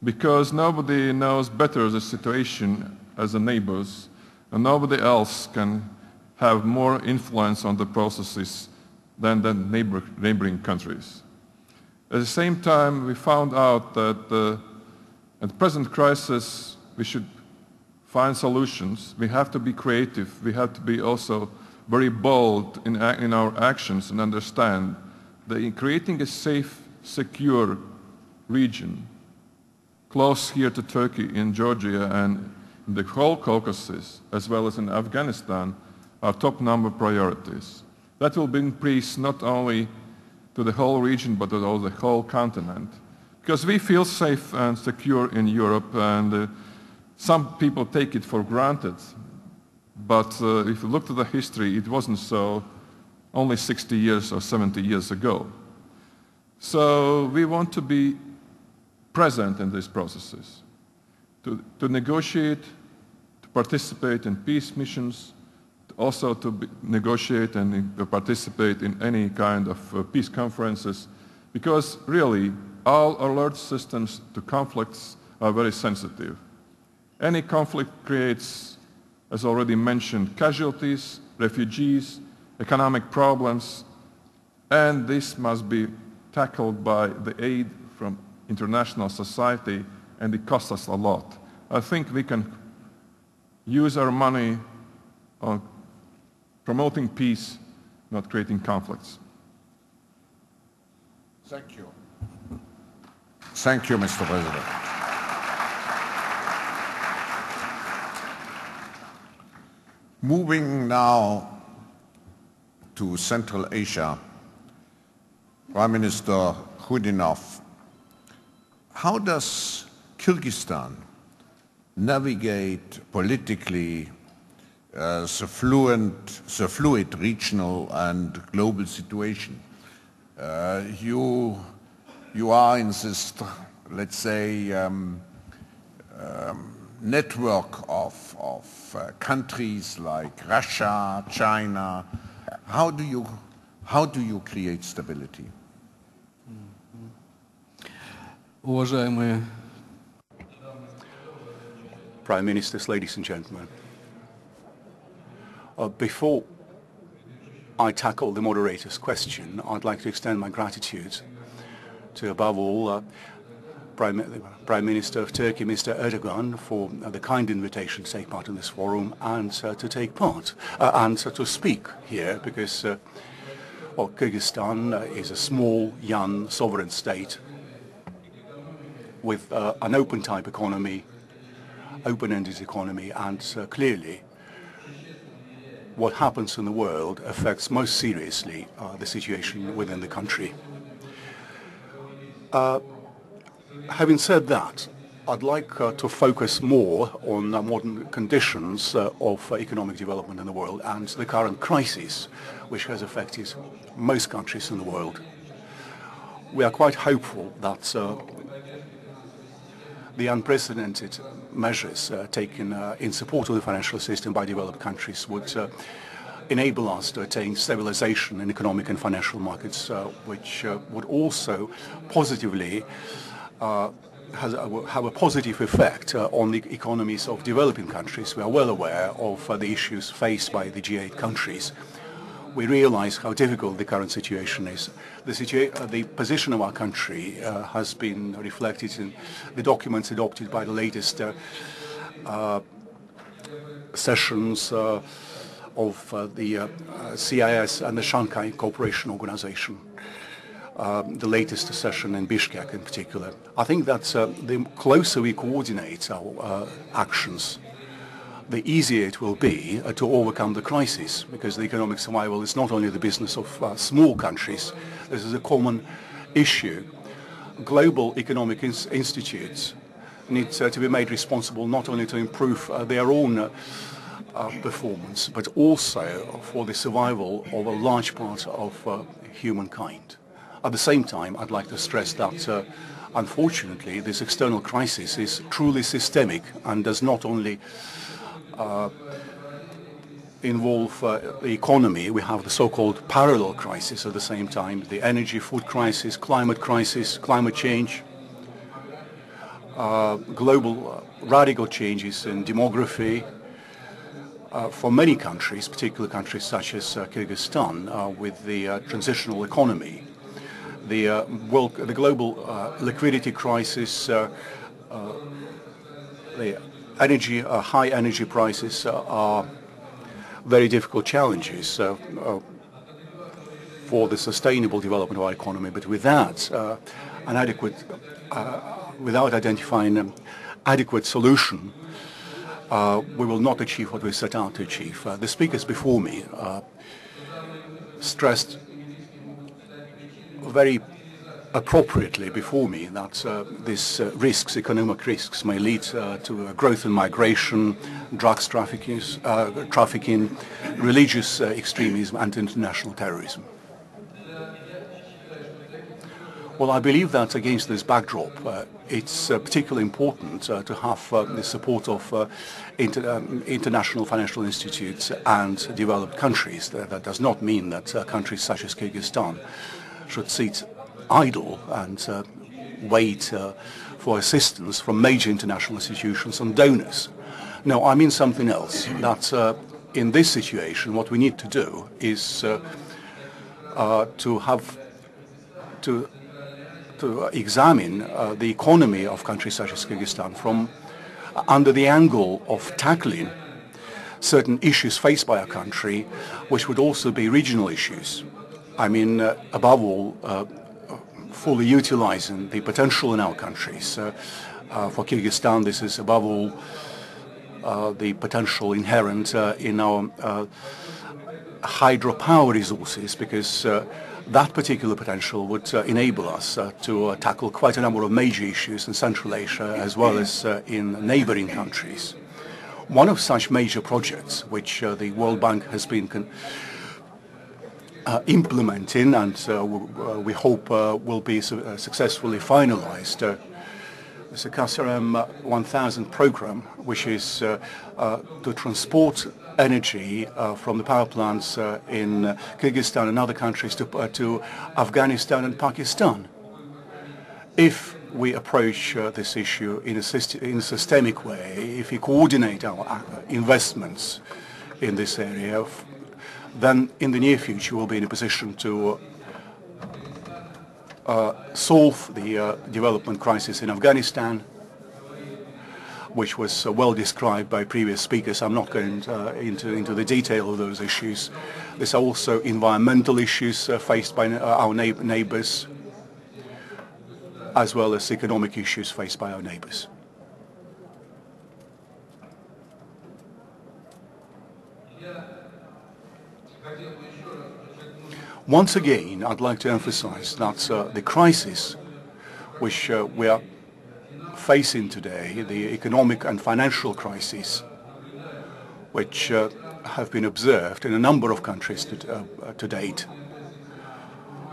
Speaker 4: Because nobody knows better the situation as the neighbors, and nobody else can have more influence on the processes than the neighboring countries. At the same time, we found out that at the present crisis, we should find solutions. We have to be creative. We have to be also very bold in our actions and understand that in creating a safe, secure region, close here to Turkey, in Georgia, and in the whole Caucasus, as well as in Afghanistan, are top number priorities. That will bring peace not only to the whole region, but to the whole continent. Because we feel safe and secure in Europe, and some people take it for granted. But if you look to the history, it wasn't so only 60 years or 70 years ago. So we want to be present in these processes, to negotiate, to participate in peace missions, also to negotiate and participate in any kind of peace conferences, because really all alert systems to conflicts are very sensitive. Any conflict creates, as already mentioned, casualties, refugees, economic problems, and this must be tackled by the aid from international society, and it costs us a lot. I think we can use our money on promoting peace, not creating conflicts.
Speaker 1: Thank you. Thank you, Mr. President. Moving now to Central Asia, Prime Minister Chudinov, how does Kyrgyzstan navigate politically the fluid regional and global situation? You are in this, let's say, network of countries like Russia, China. How do you create stability?
Speaker 5: Уважаемые Prime Ministers, ladies and gentlemen, before I tackle the moderator's question, I'd like to extend my gratitude to, above all, Prime Minister of Turkey, Mr. Erdogan, for the kind invitation to take part in this forum and to take part and to speak here, because well, Kyrgyzstan is a small, young, sovereign state with an open-type economy, open-ended economy, and clearly what happens in the world affects most seriously the situation within the country. Having said that, I'd like to focus more on modern conditions of economic development in the world and the current crisis which has affected most countries in the world. We are quite hopeful that the unprecedented measures taken in support of the financial system by developed countries would enable us to attain stabilization in economic and financial markets, which would also positively have a positive effect on the economies of developing countries. We are well aware of the issues faced by the G8 countries. We realize how difficult the current situation is. The position of our country has been reflected in the documents adopted by the latest sessions of the CIS and the Shanghai Cooperation Organization, the latest session in Bishkek in particular. I think that the closer we coordinate our actions, the easier it will be to overcome the crisis, because the economic survival is not only the business of small countries. This is a common issue. Global economic institutes need to be made responsible not only to improve their own performance, but also for the survival of a large part of humankind. At the same time, I'd like to stress that unfortunately this external crisis is truly systemic and does not only involve the economy. We have the so-called parallel crisis at the same time, the energy, food crisis, climate change, global radical changes in demography. For many countries, particularly countries such as Kyrgyzstan, with the transitional economy, the global liquidity crisis, the high energy prices are very difficult challenges for the sustainable development of our economy. But without without identifying an adequate solution, we will not achieve what we set out to achieve. The speakers before me stressed very appropriately before me that these risks, economic risks, may lead to a growth in migration, drugs trafficking, religious extremism and international terrorism. Well, I believe that against this backdrop, it's particularly important to have the support of international financial institutes and developed countries. That does not mean that countries such as Kyrgyzstan should sit idle and wait for assistance from major international institutions and donors. No, I mean something else. That in this situation, what we need to do is to examine the economy of countries such as Kyrgyzstan from under the angle of tackling certain issues faced by our country, which would also be regional issues. I mean, above all, fully utilizing the potential in our countries. For Kyrgyzstan, this is above all the potential inherent in our hydropower resources, because that particular potential would enable us to tackle quite a number of major issues in Central Asia as well as in neighboring countries. One of such major projects which the World Bank has been implementing and we hope will be successfully finalized is the Kasarem 1000 program, which is to transport energy from the power plants in Kyrgyzstan and other countries to Afghanistan and Pakistan. If we approach this issue in a systemic way, if we coordinate our investments in this area, then in the near future we'll be in a position to solve the development crisis in Afghanistan, which was well described by previous speakers. I'm not going into the detail of those issues. There's also environmental issues faced by our neighbors, as well as economic issues faced by our neighbors. Once again, I'd like to emphasize that the crisis which we are facing today, the economic and financial crisis, which have been observed in a number of countries to date,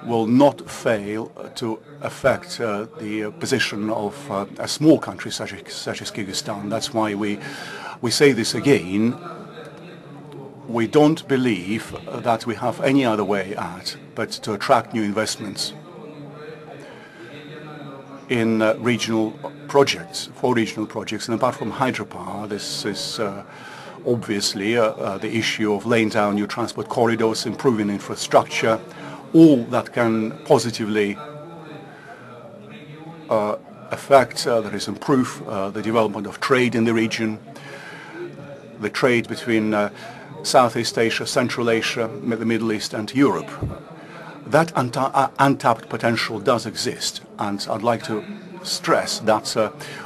Speaker 5: will not fail to affect the position of a small country such as Kyrgyzstan. That's why we say this again. We don't believe that we have any other way out but to attract new investments in regional projects, and apart from hydropower, this is obviously the issue of laying down new transport corridors, improving infrastructure, all that can positively affect, that is, improve the development of trade in the region, the trade between Southeast Asia, Central Asia, the Middle East and Europe. That untapped potential does exist, and I'd like to stress that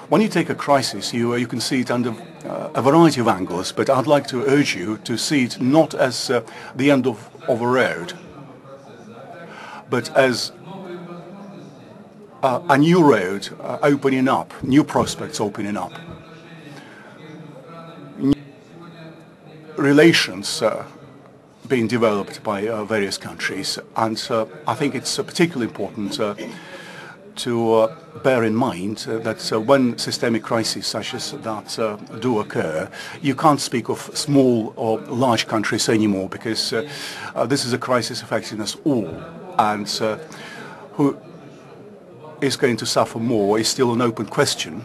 Speaker 5: when you take a crisis, you can see it under a variety of angles, but I'd like to urge you to see it not as the end of a road, but as a new road opening up, new prospects opening up, relations being developed by various countries. And I think it's particularly important to bear in mind that when systemic crises such as that do occur, you can't speak of small or large countries anymore, because this is a crisis affecting us all, and who is going to suffer more is still an open question.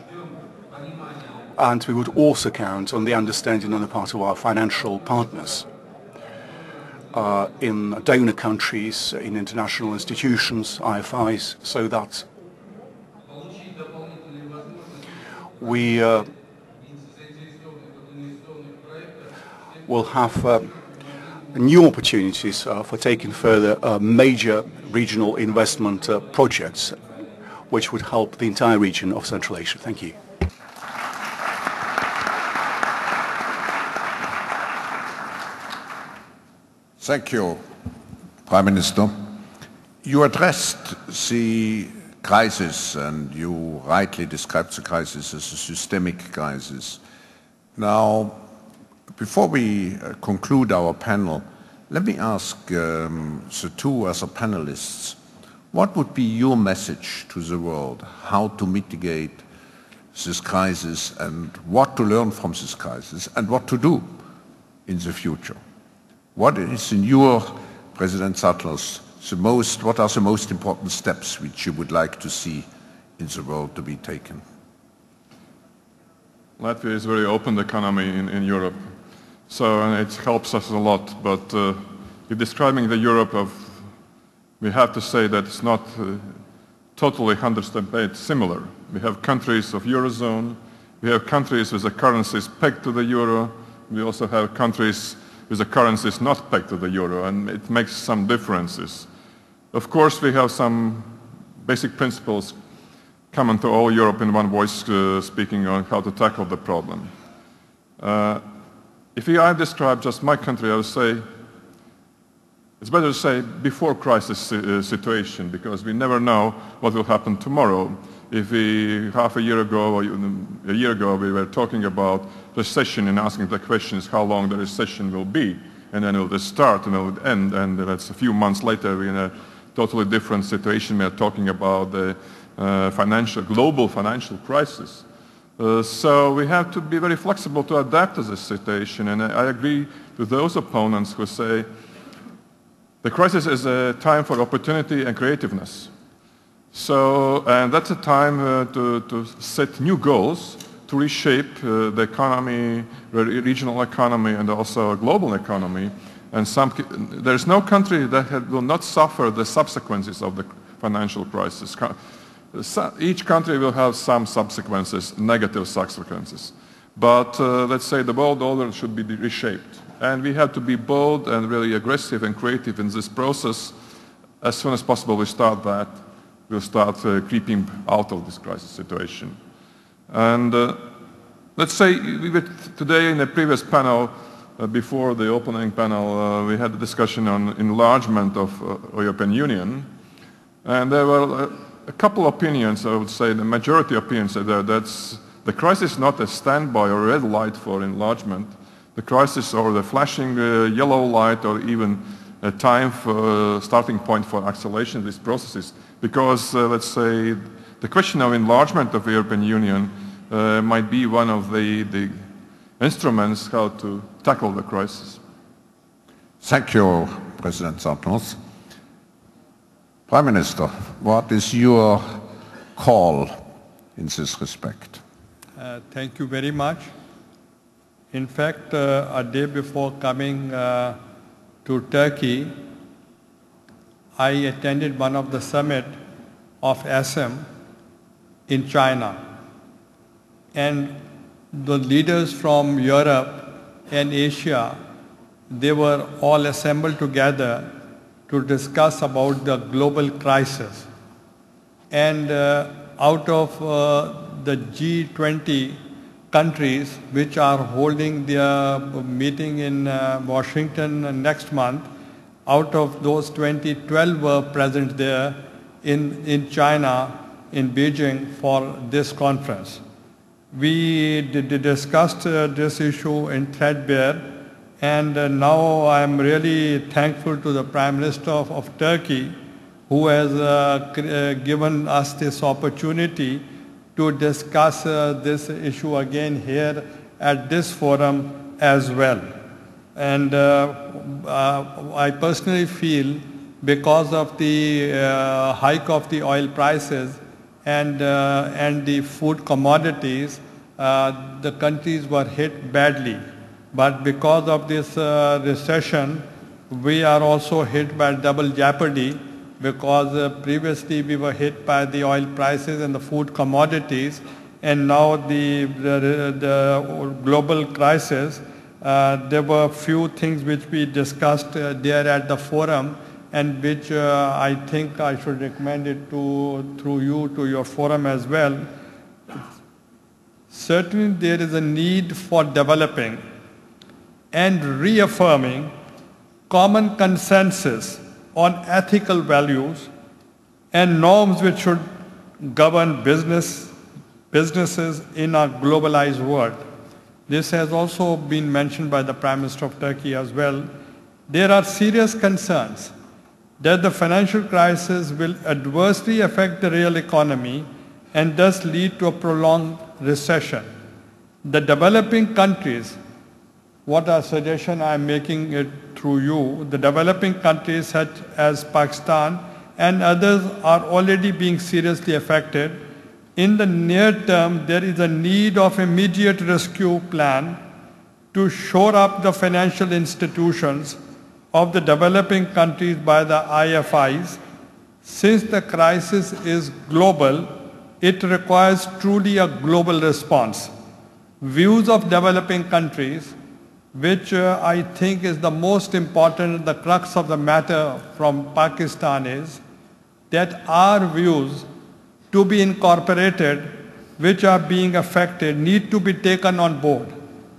Speaker 5: And we would also count on the understanding on the part of our financial partners in donor countries, in international institutions, IFIs, so that we will have new opportunities for taking further major regional investment projects, which would help the entire region of Central Asia. Thank you.
Speaker 1: Thank you, Prime Minister. You addressed the crisis, and you rightly described the crisis as a systemic crisis. Now, before we conclude our panel, let me ask the two other panelists, what would be your message to the world, how to mitigate this crisis and what to learn from this crisis and what to do in the future? What is, in your, President Zatlers, what are the most important steps which you would like to see in the world to be taken?
Speaker 4: Latvia is a very open economy in Europe, so it helps us a lot. But if describing the Europe we have to say that it's not totally 100% similar. We have countries of Eurozone, we have countries with the currencies pegged to the euro, we also have countries with the currencies not pegged to the euro, and it makes some differences. Of course, we have some basic principles common to all Europe in one voice, speaking on how to tackle the problem. If I describe just my country, I would say it's better to say before crisis situation, because we never know what will happen tomorrow. If half a year ago or even a year ago we were talking about recession and asking the questions how long the recession will be, and then it will start and it will end, and that's a few months later we're in a totally different situation. We are talking about the global financial crisis. So we have to be very flexible to adapt to this situation, and I agree with those opponents who say the crisis is a time for opportunity and creativeness. So, and that's a time to set new goals, to reshape the economy, regional economy, and also a global economy. And there's no country that will not suffer the consequences of the financial crisis. Each country will have some consequences, negative consequences. But let's say the world order should be reshaped. And we have to be bold and really aggressive and creative in this process. As soon as possible we start that, we'll start creeping out of this crisis situation. And let's say today in the previous panel, before the opening panel, we had a discussion on enlargement of European Union. And there were a couple opinions, I would say, the majority opinions that the crisis is not a standby or red light for enlargement. The crisis or the flashing yellow light or even a time for starting point for acceleration of these processes. Because, let's say, the question of enlargement of the European Union might be one of the instruments how to tackle the crisis.
Speaker 1: Thank you, President Zatlers. Prime Minister, what is your call in this respect?
Speaker 3: Thank you very much. In fact, a day before coming to Turkey, I attended one of the summit of SM in China. And the leaders from Europe and Asia, they were all assembled together to discuss about the global crisis. And out of the G20 countries which are holding their meeting in Washington next month, out of those 12 were present there in China, in Beijing for this conference. We discussed this issue in threadbare, and now I'm really thankful to the Prime Minister of Turkey, who has given us this opportunity to discuss this issue again here at this forum as well. And I personally feel because of the hike of the oil prices and the food commodities, the countries were hit badly. But because of this recession, we are also hit by double jeopardy, because previously we were hit by the oil prices and the food commodities, and now the global crisis. There were few things which we discussed there at the forum, and which I think I should recommend it through you to your forum as well. Certainly there is a need for developing and reaffirming common consensus on ethical values and norms which should govern businesses in a globalized world. This has also been mentioned by the Prime Minister of Turkey as well. There are serious concerns that the financial crisis will adversely affect the real economy and thus lead to a prolonged recession. The developing countries, what a suggestion I am making it through you, the developing countries such as Pakistan and others are already being seriously affected. In the near term, there is a need of immediate rescue plan to shore up the financial institutions of the developing countries by the IFIs. Since the crisis is global, it requires truly a global response. Views of developing countries, which I think is the most important, the crux of the matter from Pakistan is that our views to be incorporated, which are being affected, need to be taken on board.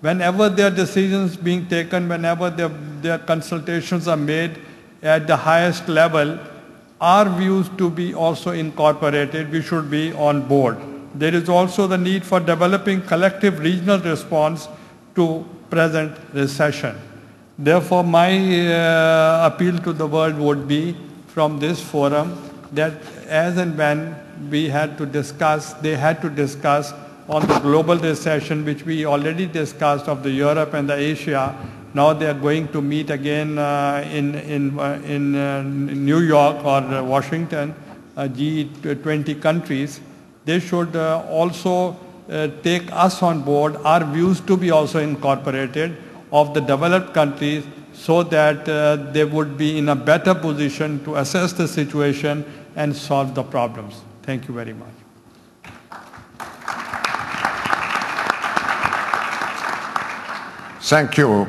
Speaker 3: Whenever there are decisions being taken, whenever their consultations are made at the highest level, our views to be also incorporated, we should be on board. There is also the need for developing collective regional response to present recession. Therefore, my appeal to the world would be from this forum that as and when they had to discuss on the global recession, which we already discussed of the Europe and the Asia. Now they are going to meet again in New York or Washington, G20 countries. They should also take us on board, our views to be also incorporated of the developed countries so that they would be in a better position to assess the situation and solve the problems. Thank you very much.
Speaker 1: Thank you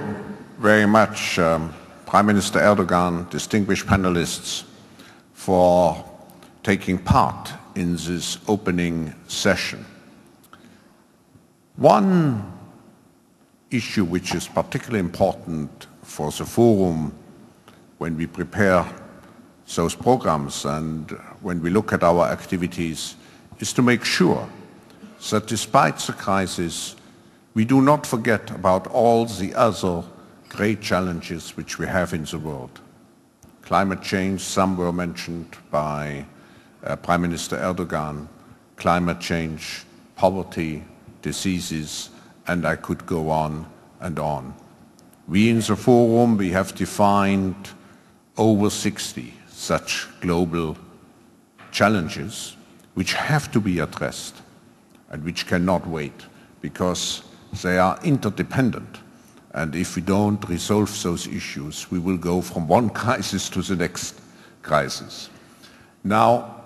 Speaker 1: very much, Prime Minister Erdogan, distinguished panelists, for taking part in this opening session. One issue which is particularly important for the forum when we prepare those programs and when we look at our activities is to make sure that despite the crisis, we do not forget about all the other great challenges which we have in the world. Climate change, some were mentioned by Prime Minister Erdogan, climate change, poverty, diseases, and I could go on and on. We in the forum, we have defined over 60 such global challenges which have to be addressed and which cannot wait because they are interdependent. And if we don't resolve those issues, we will go from one crisis to the next crisis. Now,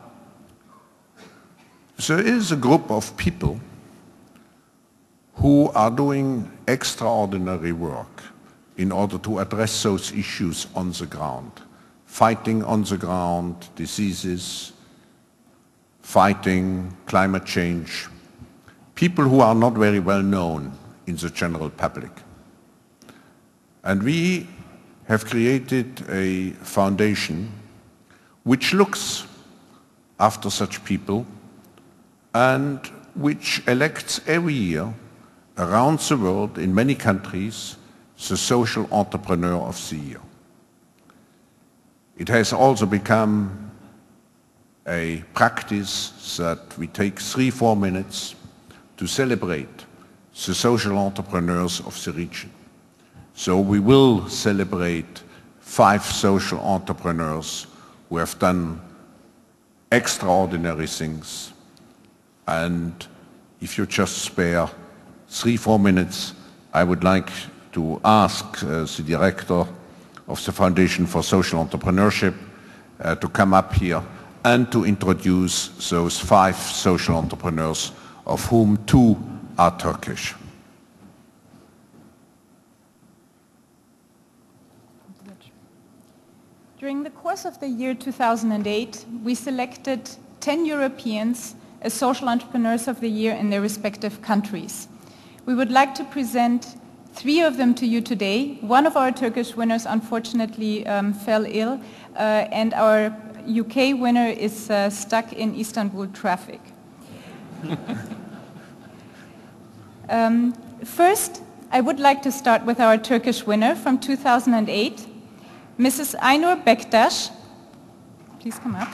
Speaker 1: there is a group of people who are doing extraordinary work in order to address those issues on the ground. Fighting on the ground, diseases, fighting climate change, people who are not very well known in the general public. And we have created a foundation which looks after such people and which elects every year around the world in many countries the social entrepreneur of the year. It has also become a practice that we take 3-4 minutes to celebrate the social entrepreneurs of the region. So we will celebrate 5 social entrepreneurs who have done extraordinary things. And if you just spare 3-4 minutes, I would like to ask the director of the Foundation for Social Entrepreneurship to come up here and to introduce those 5 social entrepreneurs, of whom 2 are Turkish.
Speaker 6: During the course of the year 2008, we selected 10 Europeans as social entrepreneurs of the year in their respective countries. We would like to present 3 of them to you today. One of our Turkish winners unfortunately fell ill, and our UK winner is stuck in Istanbul traffic. First, I would like to start with our Turkish winner from 2008, Mrs. Aynur Bektaş. Please come up.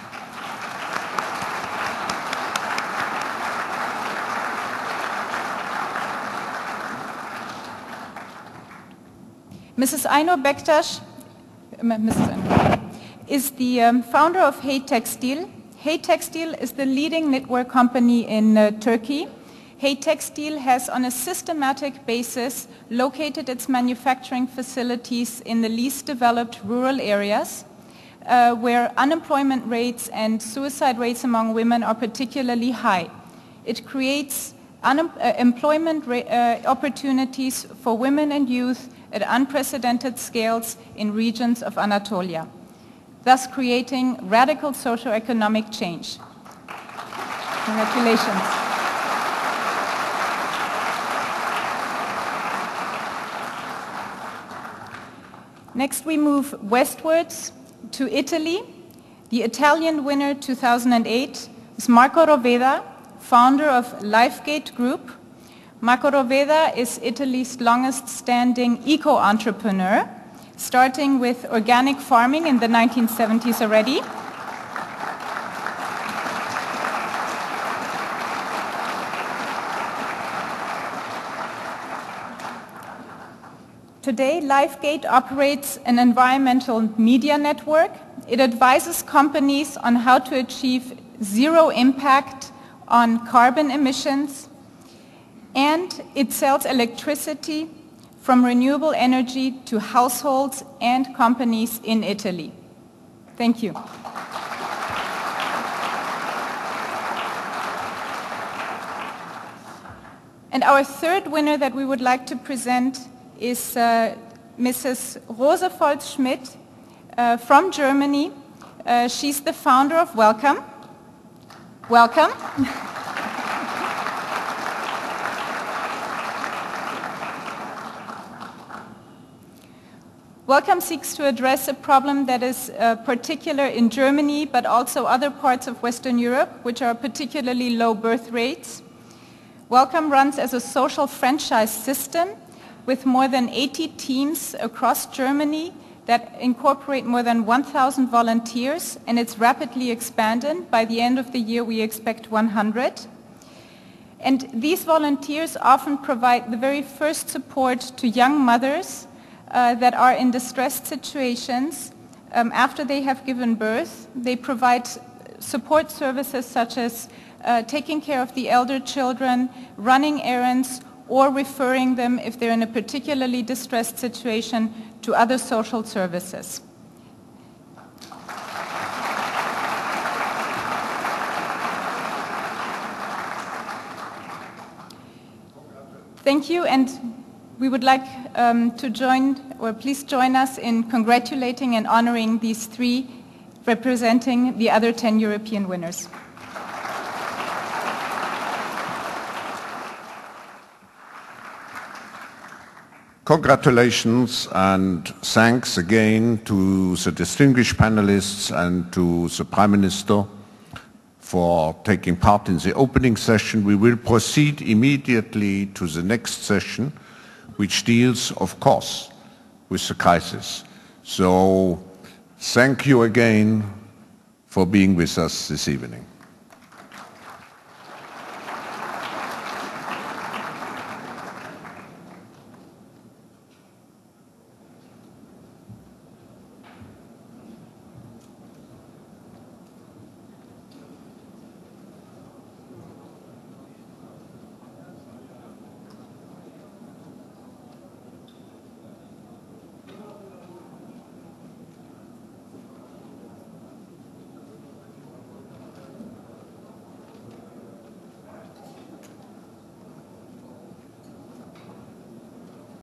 Speaker 6: Mrs. Aynur Bektaş is the founder of Hey Textil. Hey Textil is the leading knitwear company in Turkey. Hey Textil has on a systematic basis located its manufacturing facilities in the least developed rural areas where unemployment rates and suicide rates among women are particularly high. It creates employment opportunities for women and youth at unprecedented scales in regions of Anatolia, thus creating radical socio-economic change. Congratulations. Next we move westwards to Italy. The Italian winner 2008 is Marco Roveda, founder of Lifegate Group. Marco Roveda is Italy's longest standing eco-entrepreneur, starting with organic farming in the 1970s already. Today, Lifegate operates an environmental media network. It advises companies on how to achieve zero impact on carbon emissions, and it sells electricity from renewable energy to households and companies in Italy. Thank you. And our third winner that we would like to present is Mrs. Rosa Volz-Schmidt from Germany. She's the founder of Welcome. Welcome. Welcome seeks to address a problem that is particular in Germany, but also other parts of Western Europe, which are particularly low birth rates. Welcome runs as a social franchise system with more than 80 teams across Germany that incorporate more than 1,000 volunteers, and it's rapidly expanded. By the end of the year, we expect 100. And these volunteers often provide the very first support to young mothers that are in distressed situations after they have given birth. They provide support services such as taking care of the elder children, running errands, or referring them, if they're in a particularly distressed situation, to other social services. Thank you, and we would like to join, or please join us in congratulating and honoring these three representing the other 10 European winners.
Speaker 1: Congratulations and thanks again to the distinguished panelists and to the Prime Minister for taking part in the opening session. We will proceed immediately to the next session, which deals, of course, with the crisis. So thank you again for being with us this evening.